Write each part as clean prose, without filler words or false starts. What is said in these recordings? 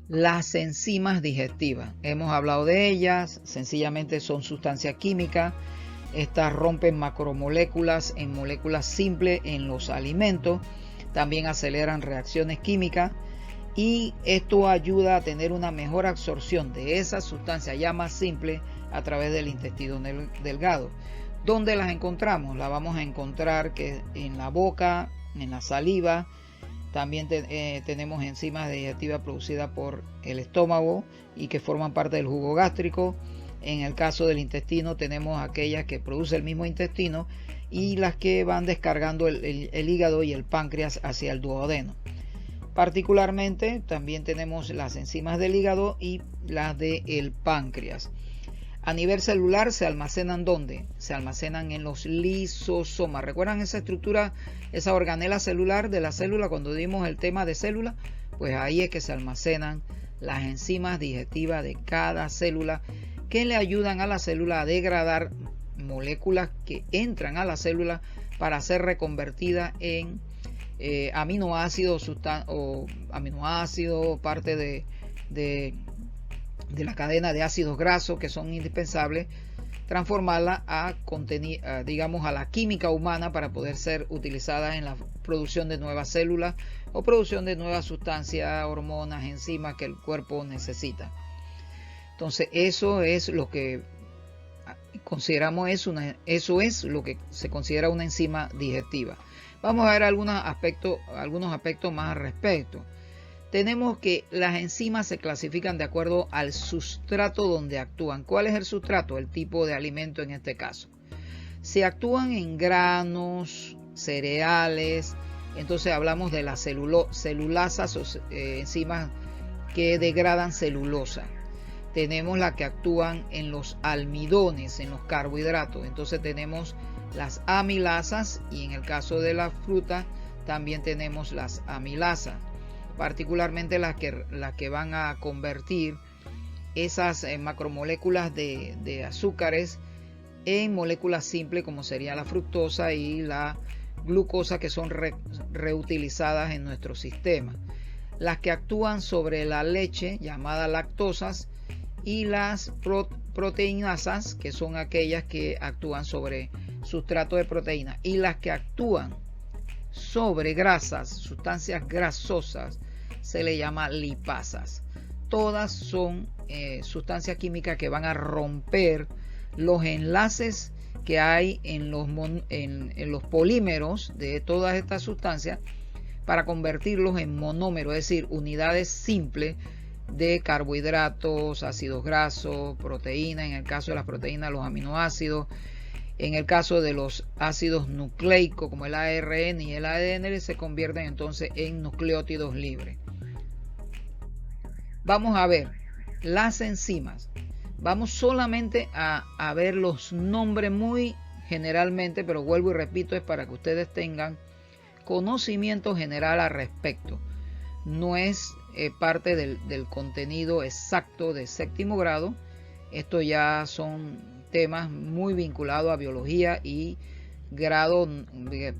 Las enzimas digestivas, hemos hablado de ellas, sencillamente son sustancias químicas. Estas rompen macromoléculas en moléculas simples en los alimentos, también aceleran reacciones químicas y esto ayuda a tener una mejor absorción de esas sustancias ya más simples a través del intestino delgado. ¿Dónde las encontramos? Las vamos a encontrar que en la boca, en la saliva. También tenemos enzimas digestivas producidas por el estómago y que forman parte del jugo gástrico. En el caso del intestino tenemos aquellas que produce el mismo intestino y las que van descargando el hígado y el páncreas hacia el duodeno. Particularmente también tenemos las enzimas del hígado y las del páncreas. A nivel celular se almacenan ¿dónde? Se almacenan en los lisosomas. ¿Recuerdan esa estructura, esa organela celular de la célula cuando dimos el tema de célula? Pues ahí es que se almacenan las enzimas digestivas de cada célula que le ayudan a la célula a degradar moléculas que entran a la célula para ser reconvertidas en aminoácidos o aminoácidos, parte de la cadena de ácidos grasos que son indispensables, transformarla digamos a la química humana para poder ser utilizada en la producción de nuevas células o producción de nuevas sustancias, hormonas, enzimas que el cuerpo necesita. Entonces eso es lo que consideramos eso es lo que se considera una enzima digestiva. Vamos a ver algunos aspectos más al respecto. Tenemos que las enzimas se clasifican de acuerdo al sustrato donde actúan. ¿Cuál es el sustrato? El tipo de alimento en este caso. Si actúan en granos, cereales, entonces hablamos de las celulasas o enzimas que degradan celulosa. Tenemos las que actúan en los almidones, en los carbohidratos. Entonces tenemos las amilasas y en el caso de la fruta también tenemos las amilasas. Particularmente las que van a convertir esas macromoléculas de azúcares en moléculas simples como sería la fructosa y la glucosa, que son reutilizadas en nuestro sistema. Las que actúan sobre la leche, llamadas lactosas, y las proteinasas, que son aquellas que actúan sobre sustrato de proteína, y las que actúan sobre grasas, sustancias grasosas, se le llama lipasas. Todas son sustancias químicas que van a romper los enlaces que hay en los polímeros de todas estas sustancias para convertirlos en monómeros, es decir, unidades simples de carbohidratos, ácidos grasos, proteínas, en el caso de las proteínas, los aminoácidos. En el caso de los ácidos nucleicos como el ARN y el ADN se convierten entonces en nucleótidos libres. Vamos a ver las enzimas. Vamos solamente a ver los nombres muy generalmente, pero vuelvo y repito, es para que ustedes tengan conocimiento general al respecto. No es parte del contenido exacto de séptimo grado. Esto ya son temas muy vinculados a biología y grado,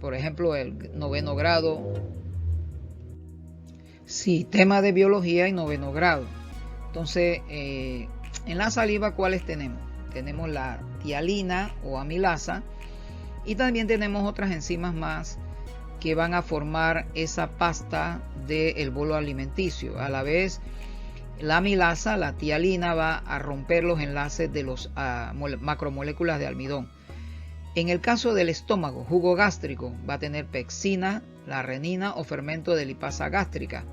por ejemplo, el 9º grado. Sí, tema de biología y 9º grado. Entonces, en la saliva, ¿cuáles tenemos? Tenemos la tialina o amilasa y también tenemos otras enzimas más que van a formar esa pasta del bolo alimenticio. A la vez, la amilasa, la tialina, va a romper los enlaces de las macromoléculas de almidón. En el caso del estómago, jugo gástrico, va a tener pexina, la renina o fermento de lipasa gástrica.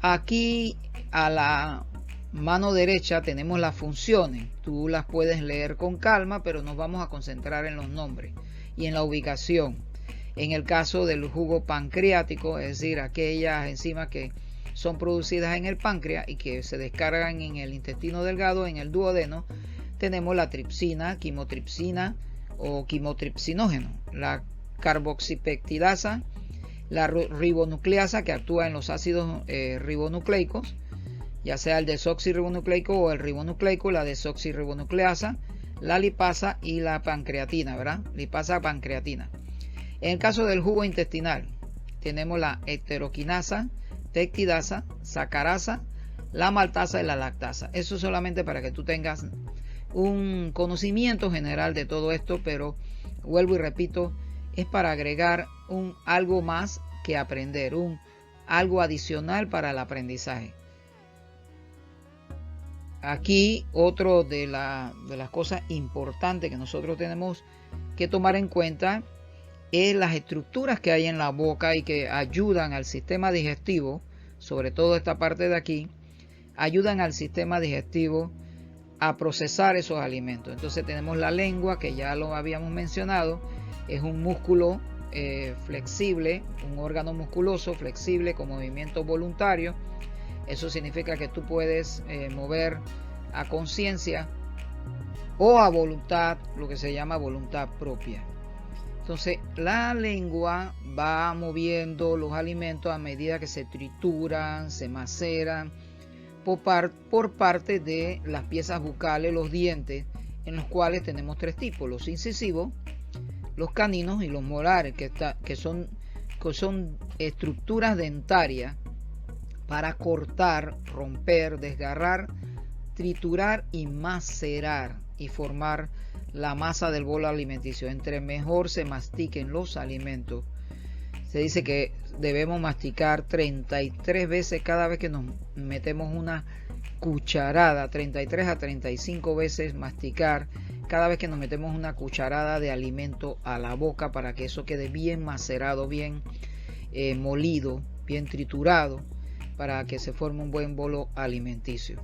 Aquí a la mano derecha tenemos las funciones. Tú las puedes leer con calma, pero nos vamos a concentrar en los nombres y en la ubicación. En el caso del jugo pancreático, es decir, aquellas enzimas que son producidas en el páncreas y que se descargan en el intestino delgado, en el duodeno, tenemos la tripsina, quimotripsina o quimotripsinógeno, la carboxipeptidasa, la ribonucleasa, que actúa en los ácidos ribonucleicos, ya sea el desoxirribonucleico o el ribonucleico, la desoxirribonucleasa, la lipasa y la pancreatina, ¿verdad? Lipasa pancreatina. En el caso del jugo intestinal, tenemos la heteroquinasa, peptidasa, sacarasa, la maltasa y la lactasa. Eso solamente para que tú tengas un conocimiento general de todo esto, pero vuelvo y repito, es para agregar algo más que aprender, algo adicional para el aprendizaje. Aquí otro de las cosas importantes que nosotros tenemos que tomar en cuenta es las estructuras que hay en la boca y que ayudan al sistema digestivo, sobre todo esta parte de aquí, ayudan al sistema digestivo a procesar esos alimentos. Entonces tenemos la lengua, que ya lo habíamos mencionado, es un músculo flexible, un órgano musculoso flexible con movimiento voluntario. Eso significa que tú puedes mover a conciencia o a voluntad, lo que se llama voluntad propia. Entonces la lengua va moviendo los alimentos a medida que se trituran, se maceran, por parte de las piezas bucales, los dientes, en los cuales tenemos tres tipos: los incisivos, los caninos y los molares, que son estructuras dentarias para cortar, romper, desgarrar, triturar y macerar y formar la masa del bolo alimenticio. Entre mejor se mastiquen los alimentos, se dice que debemos masticar 33 veces cada vez que nos metemos una cucharada, 33 a 35 veces masticar cada vez que nos metemos una cucharada de alimento a la boca, para que eso quede bien macerado, bien molido, bien triturado, para que se forme un buen bolo alimenticio.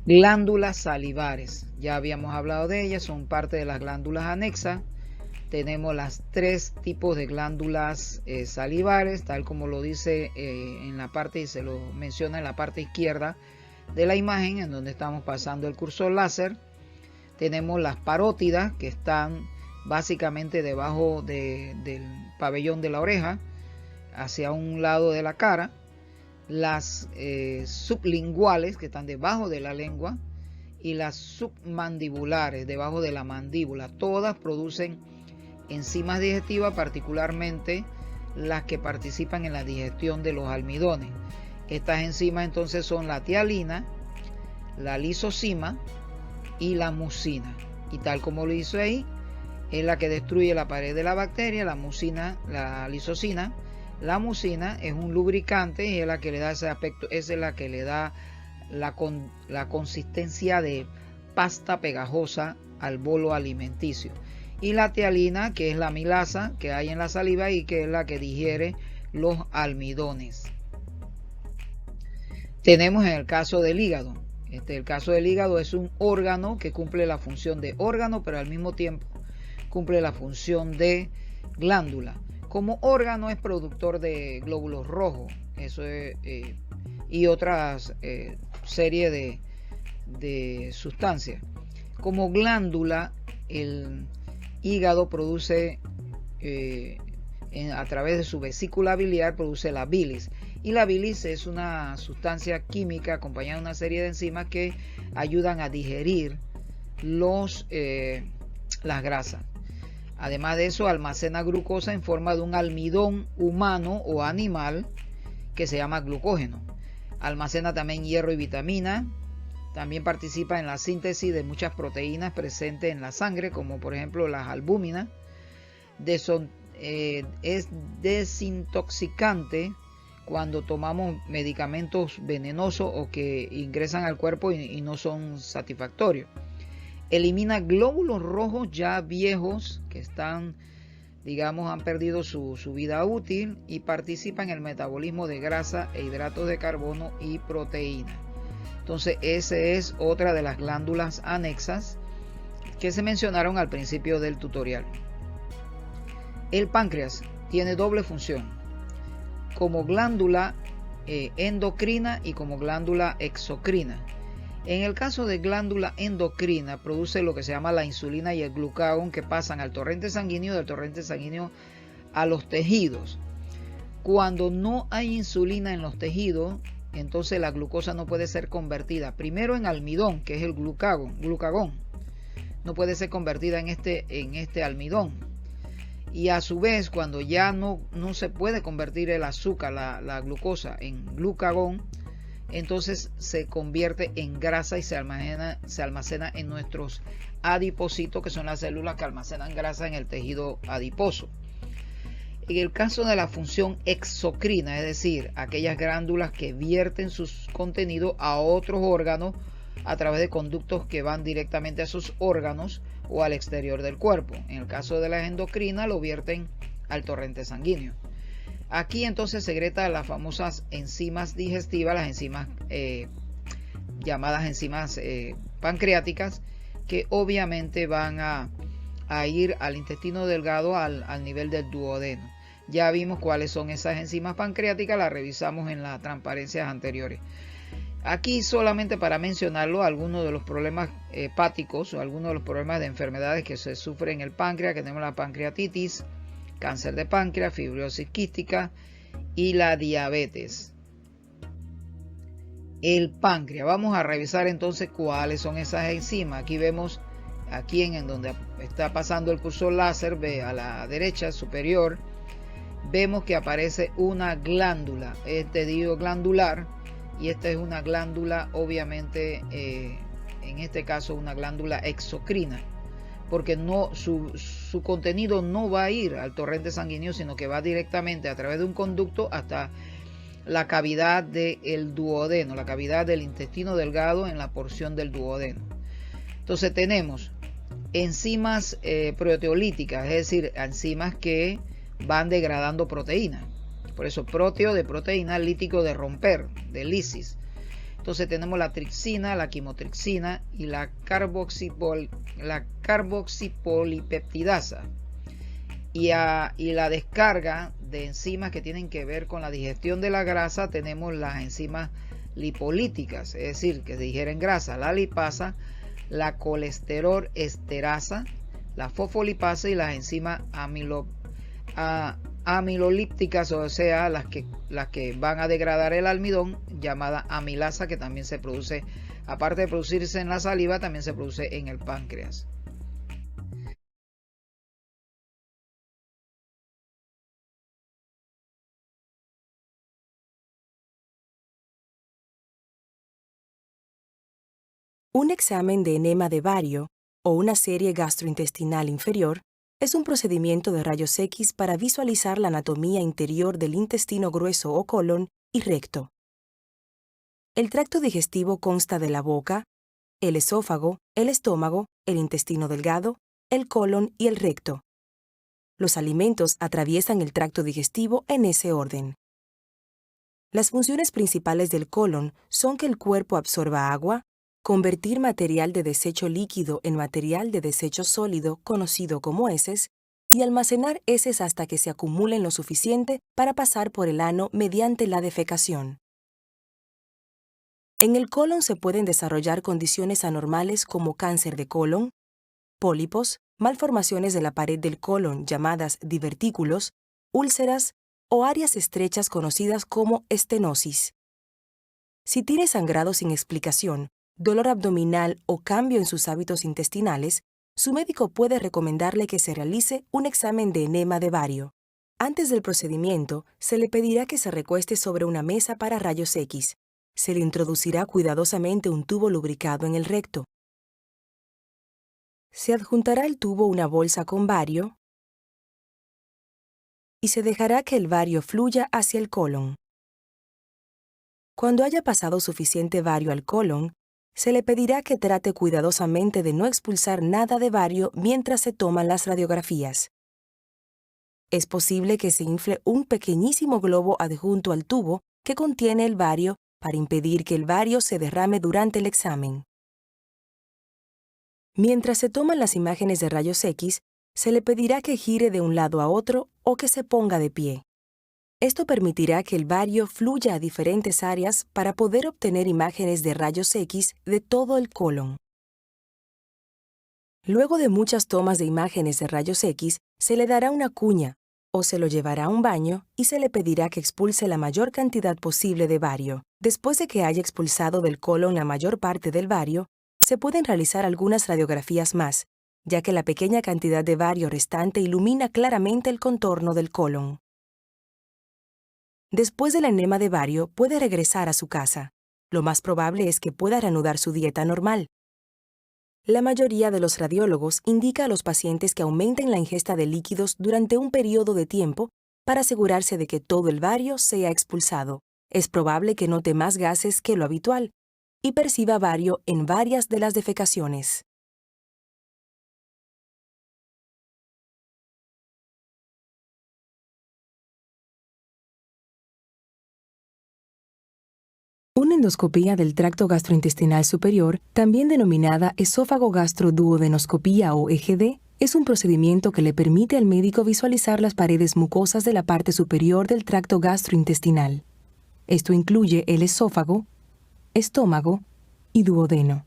Glándulas salivares, ya habíamos hablado de ellas, son parte de las glándulas anexas. Tenemos las tres tipos de glándulas salivares, tal como lo dice en la parte, y se lo menciona en la parte izquierda de la imagen, en donde estamos pasando el cursor láser. Tenemos las parótidas, que están básicamente debajo del pabellón de la oreja, hacia un lado de la cara. Las sublinguales, que están debajo de la lengua, y las submandibulares, debajo de la mandíbula. Todas producen enzimas digestivas, particularmente las que participan en la digestión de los almidones. Estas enzimas entonces son la tialina, la lisocima y la mucina. Y tal como lo hizo ahí, es la que destruye la pared de la bacteria. La mucina, la lisocina. La mucina es un lubricante y es la que le da ese aspecto, es la que le da la consistencia de pasta pegajosa al bolo alimenticio. Y la tialina, que es la amilasa que hay en la saliva y que es la que digiere los almidones. Tenemos en el caso del hígado. El caso del hígado es un órgano que cumple la función de órgano, pero al mismo tiempo cumple la función de glándula. Como órgano es productor de glóbulos rojos, eso es, y otras serie de sustancias. Como glándula, el hígado produce, a través de su vesícula biliar, produce la bilis. Y la bilis es una sustancia química acompañada de una serie de enzimas que ayudan a digerir las grasas. Además de eso, almacena glucosa en forma de un almidón humano o animal que se llama glucógeno. Almacena también hierro y vitamina. También participa en la síntesis de muchas proteínas presentes en la sangre, como por ejemplo las albúminas. Es desintoxicante cuando tomamos medicamentos venenosos o que ingresan al cuerpo y no son satisfactorios. Elimina glóbulos rojos ya viejos que están, digamos, han perdido su vida útil, y participa en el metabolismo de grasa e hidratos de carbono y proteína. Entonces, esa es otra de las glándulas anexas que se mencionaron al principio del tutorial. El páncreas tiene doble función, como glándula endocrina y como glándula exocrina. En el caso de glándula endocrina, produce lo que se llama la insulina y el glucagón, que pasan al torrente sanguíneo, del torrente sanguíneo a los tejidos. Cuando no hay insulina en los tejidos, entonces la glucosa no puede ser convertida primero en almidón, que es el glucagón, no puede ser convertida en este almidón. Y a su vez, cuando ya no se puede convertir el azúcar, la glucosa, en glucagón, entonces se convierte en grasa y se almacena en nuestros adipocitos, que son las células que almacenan grasa en el tejido adiposo. En el caso de la función exocrina, es decir, aquellas glándulas que vierten sus contenidos a otros órganos a través de conductos que van directamente a esos órganos o al exterior del cuerpo. En el caso de la endocrina, lo vierten al torrente sanguíneo. Aquí entonces secreta las famosas enzimas digestivas, las enzimas llamadas enzimas pancreáticas, que obviamente van a ir al intestino delgado al nivel del duodeno. Ya vimos cuáles son esas enzimas pancreáticas, las revisamos en las transparencias anteriores. Aquí solamente para mencionarlo, algunos de los problemas hepáticos o algunos de los problemas de enfermedades que se sufren en el páncreas, que tenemos la pancreatitis, cáncer de páncreas, fibrosis quística y la diabetes. El páncreas, vamos a revisar entonces cuáles son esas enzimas. Aquí vemos, aquí en donde está pasando el cursor láser, ve a la derecha superior, vemos que aparece una glándula, este digo glandular, y esta es una glándula obviamente, en este caso una glándula exocrina, porque su contenido no va a ir al torrente sanguíneo, sino que va directamente a través de un conducto hasta la cavidad del duodeno, la cavidad del intestino delgado en la porción del duodeno. Entonces tenemos enzimas proteolíticas, es decir, enzimas que van degradando proteínas. Por eso proteo de proteína, lítico de romper, de lisis. Entonces tenemos la tripsina, la quimotripsina y la carboxipolipeptidasa. Y la descarga de enzimas que tienen que ver con la digestión de la grasa, tenemos las enzimas lipolíticas, es decir, que se digieren grasa, la lipasa, la colesterol esterasa, la fosfolipasa y las enzimas amilolípticas, o sea, las que van a degradar el almidón, llamada amilasa, que también se produce, aparte de producirse en la saliva, también se produce en el páncreas. Un examen de enema de bario o una serie gastrointestinal inferior es un procedimiento de rayos X para visualizar la anatomía interior del intestino grueso o colon y recto. El tracto digestivo consta de la boca, el esófago, el estómago, el intestino delgado, el colon y el recto. Los alimentos atraviesan el tracto digestivo en ese orden. Las funciones principales del colon son que el cuerpo absorba agua, convertir material de desecho líquido en material de desecho sólido conocido como heces, y almacenar heces hasta que se acumulen lo suficiente para pasar por el ano mediante la defecación. En el colon se pueden desarrollar condiciones anormales como cáncer de colon, pólipos, malformaciones de la pared del colon llamadas divertículos, úlceras o áreas estrechas conocidas como estenosis. Si tiene sangrado sin explicación, dolor abdominal o cambio en sus hábitos intestinales, su médico puede recomendarle que se realice un examen de enema de bario. Antes del procedimiento, se le pedirá que se recueste sobre una mesa para rayos X. Se le introducirá cuidadosamente un tubo lubricado en el recto. Se adjuntará al tubo una bolsa con bario y se dejará que el bario fluya hacia el colon. Cuando haya pasado suficiente bario al colon, se le pedirá que trate cuidadosamente de no expulsar nada de bario mientras se toman las radiografías. Es posible que se infle un pequeñísimo globo adjunto al tubo que contiene el bario para impedir que el bario se derrame durante el examen. Mientras se toman las imágenes de rayos X, se le pedirá que gire de un lado a otro o que se ponga de pie. Esto permitirá que el bario fluya a diferentes áreas para poder obtener imágenes de rayos X de todo el colon. Luego de muchas tomas de imágenes de rayos X, se le dará una cuña o se lo llevará a un baño y se le pedirá que expulse la mayor cantidad posible de bario. Después de que haya expulsado del colon la mayor parte del bario, se pueden realizar algunas radiografías más, ya que la pequeña cantidad de bario restante ilumina claramente el contorno del colon. Después del enema de bario, puede regresar a su casa. Lo más probable es que pueda reanudar su dieta normal. La mayoría de los radiólogos indica a los pacientes que aumenten la ingesta de líquidos durante un periodo de tiempo para asegurarse de que todo el bario sea expulsado. Es probable que note más gases que lo habitual y perciba bario en varias de las defecaciones. Una endoscopía del tracto gastrointestinal superior, también denominada esófago-gastroduodenoscopía o EGD, es un procedimiento que le permite al médico visualizar las paredes mucosas de la parte superior del tracto gastrointestinal. Esto incluye el esófago, estómago y duodeno.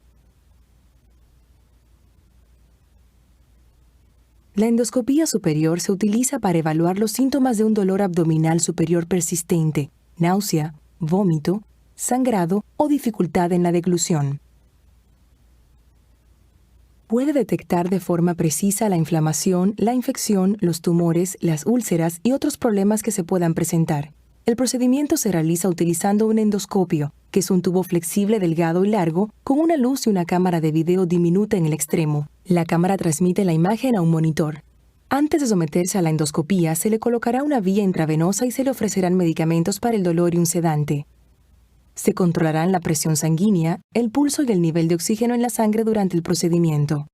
La endoscopía superior se utiliza para evaluar los síntomas de un dolor abdominal superior persistente, náusea, vómito, sangrado o dificultad en la deglución. Puede detectar de forma precisa la inflamación, la infección, los tumores, las úlceras y otros problemas que se puedan presentar. El procedimiento se realiza utilizando un endoscopio, que es un tubo flexible delgado y largo, con una luz y una cámara de video diminuta en el extremo. La cámara transmite la imagen a un monitor. Antes de someterse a la endoscopía, se le colocará una vía intravenosa y se le ofrecerán medicamentos para el dolor y un sedante. Se controlarán la presión sanguínea, el pulso y el nivel de oxígeno en la sangre durante el procedimiento.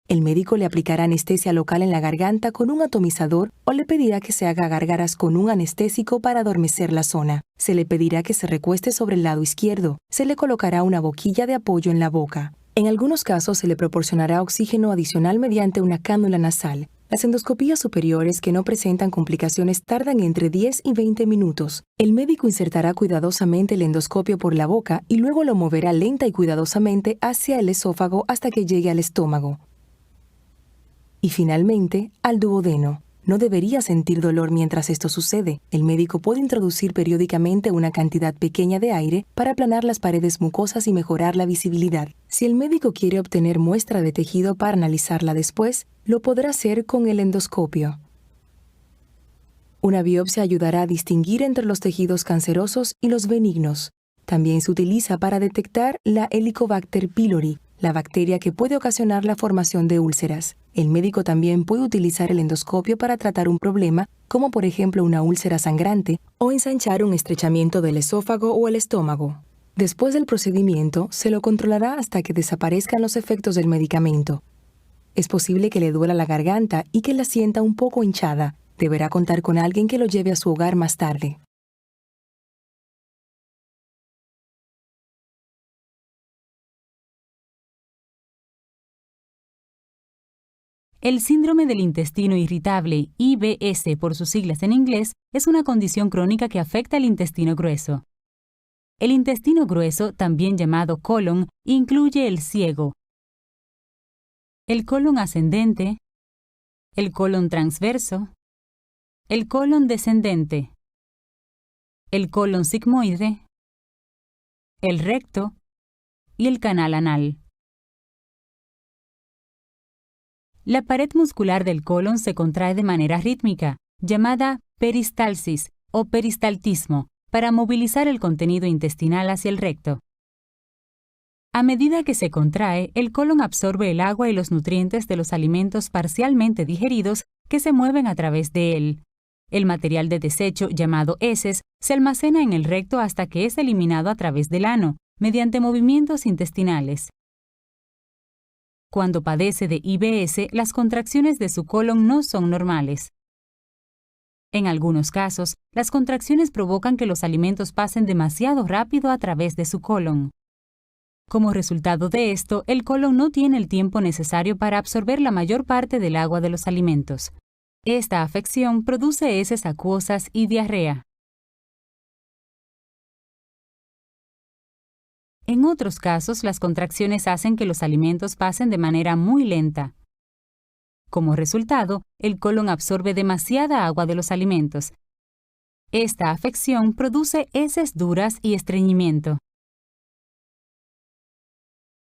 El médico le aplicará anestesia local en la garganta con un atomizador o le pedirá que se haga gárgaras con un anestésico para adormecer la zona. Se le pedirá que se recueste sobre el lado izquierdo. Se le colocará una boquilla de apoyo en la boca. En algunos casos se le proporcionará oxígeno adicional mediante una cánula nasal. Las endoscopías superiores que no presentan complicaciones tardan entre 10 y 20 minutos. El médico insertará cuidadosamente el endoscopio por la boca y luego lo moverá lenta y cuidadosamente hacia el esófago hasta que llegue al estómago. Y finalmente, al duodeno. No debería sentir dolor mientras esto sucede. El médico puede introducir periódicamente una cantidad pequeña de aire para aplanar las paredes mucosas y mejorar la visibilidad. Si el médico quiere obtener muestra de tejido para analizarla después, lo podrá hacer con el endoscopio. Una biopsia ayudará a distinguir entre los tejidos cancerosos y los benignos. También se utiliza para detectar la Helicobacter pylori, la bacteria que puede ocasionar la formación de úlceras. El médico también puede utilizar el endoscopio para tratar un problema, como por ejemplo una úlcera sangrante, o ensanchar un estrechamiento del esófago o el estómago. Después del procedimiento, se lo controlará hasta que desaparezcan los efectos del medicamento. Es posible que le duela la garganta y que la sienta un poco hinchada. Deberá contar con alguien que lo lleve a su hogar más tarde. El síndrome del intestino irritable, IBS por sus siglas en inglés, es una condición crónica que afecta al intestino grueso. El intestino grueso, también llamado colon, incluye el ciego, el colon ascendente, el colon transverso, el colon descendente, el colon sigmoide, el recto y el canal anal. La pared muscular del colon se contrae de manera rítmica, llamada peristalsis o peristaltismo, para movilizar el contenido intestinal hacia el recto. A medida que se contrae, el colon absorbe el agua y los nutrientes de los alimentos parcialmente digeridos que se mueven a través de él. El material de desecho, llamado heces, se almacena en el recto hasta que es eliminado a través del ano, mediante movimientos intestinales. Cuando padece de IBS, las contracciones de su colon no son normales. En algunos casos, las contracciones provocan que los alimentos pasen demasiado rápido a través de su colon. Como resultado de esto, el colon no tiene el tiempo necesario para absorber la mayor parte del agua de los alimentos. Esta afección produce heces acuosas y diarrea. En otros casos, las contracciones hacen que los alimentos pasen de manera muy lenta. Como resultado, el colon absorbe demasiada agua de los alimentos. Esta afección produce heces duras y estreñimiento.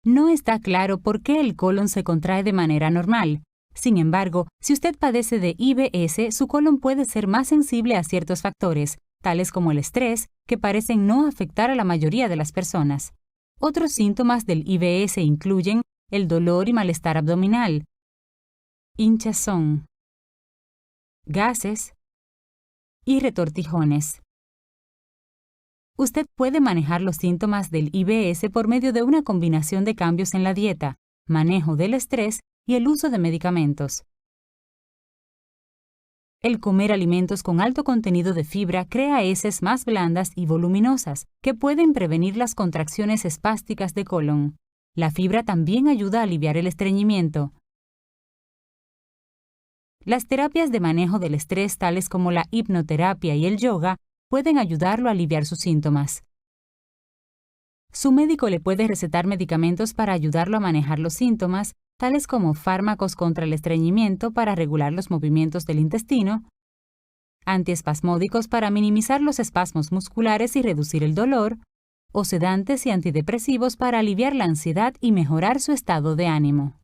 No está claro por qué el colon se contrae de manera normal. Sin embargo, si usted padece de IBS, su colon puede ser más sensible a ciertos factores, tales como el estrés, que parecen no afectar a la mayoría de las personas. Otros síntomas del IBS incluyen el dolor y malestar abdominal, hinchazón, gases y retortijones. Usted puede manejar los síntomas del IBS por medio de una combinación de cambios en la dieta, manejo del estrés y el uso de medicamentos. El comer alimentos con alto contenido de fibra crea heces más blandas y voluminosas, que pueden prevenir las contracciones espásticas de colon. La fibra también ayuda a aliviar el estreñimiento. Las terapias de manejo del estrés, tales como la hipnoterapia y el yoga, pueden ayudarlo a aliviar sus síntomas. Su médico le puede recetar medicamentos para ayudarlo a manejar los síntomas, tales como fármacos contra el estreñimiento para regular los movimientos del intestino, antiespasmódicos para minimizar los espasmos musculares y reducir el dolor, o sedantes y antidepresivos para aliviar la ansiedad y mejorar su estado de ánimo.